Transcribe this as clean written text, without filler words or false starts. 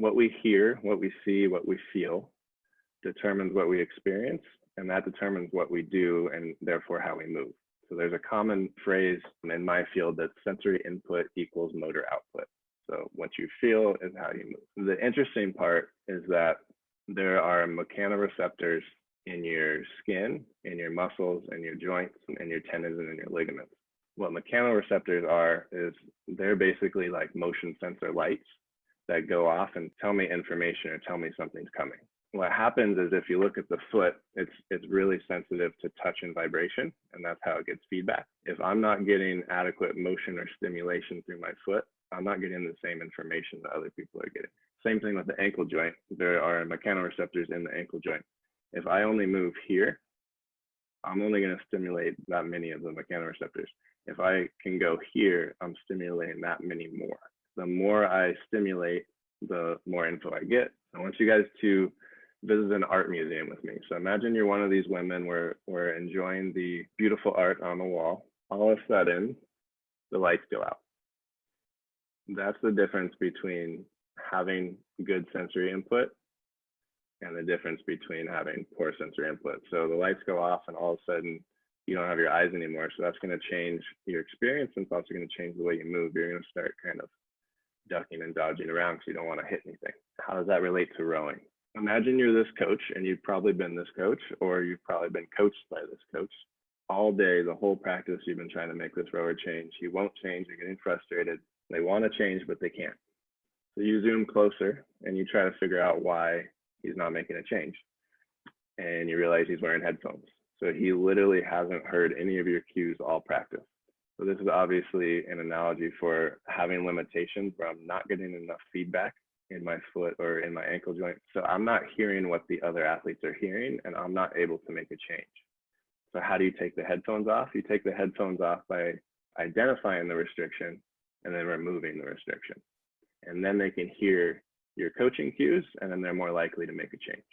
what we hear, what we see, what we feel determines what we experience, and that determines what we do and therefore how we move. So there's a common phrase in my field that sensory input equals motor output. So what you feel is how you move. The interesting part is that there are mechanoreceptors in your skin, in your muscles, in your joints, and your tendons and in your ligaments. What mechanoreceptors are is they're basically like motion sensor lights that go off and tell me information or tell me something's coming. What happens is if you look at the foot, it's really sensitive to touch and vibration, and that's how it gets feedback. If I'm not getting adequate motion or stimulation through my foot, I'm not getting the same information that other people are getting. Same thing with the ankle joint. There are mechanoreceptors in the ankle joint. If I only move here, I'm only going to stimulate that many of the mechanoreceptors. If I can go here, I'm stimulating that many more. The more I stimulate, the more info I get. I want you guys to visit an art museum with me. So imagine you're one of these women where we're enjoying the beautiful art on the wall. All of a sudden, the lights go out. That's the difference between having good sensory input and the difference between having poor sensory input. So the lights go off and all of a sudden you don't have your eyes anymore. So that's going to change your experience, and it's also going to change the way you move. You're going to start kind of ducking and dodging around because you don't want to hit anything. How does that relate to rowing? Imagine you're this coach, and you've probably been this coach, or you've probably been coached by this coach. All day, the whole practice, you've been trying to make this rower change. He won't change. You're getting frustrated. They want to change, but they can't. So you zoom closer and you try to figure out why he's not making a change. And you realize he's wearing headphones. So he literally hasn't heard any of your cues all practice. So this is obviously an analogy for having limitations where I'm not getting enough feedback in my foot or in my ankle joint. So I'm not hearing what the other athletes are hearing, and I'm not able to make a change. So how do you take the headphones off? You take the headphones off by identifying the restriction and then removing the restriction. And then they can hear your coaching cues, and then they're more likely to make a change.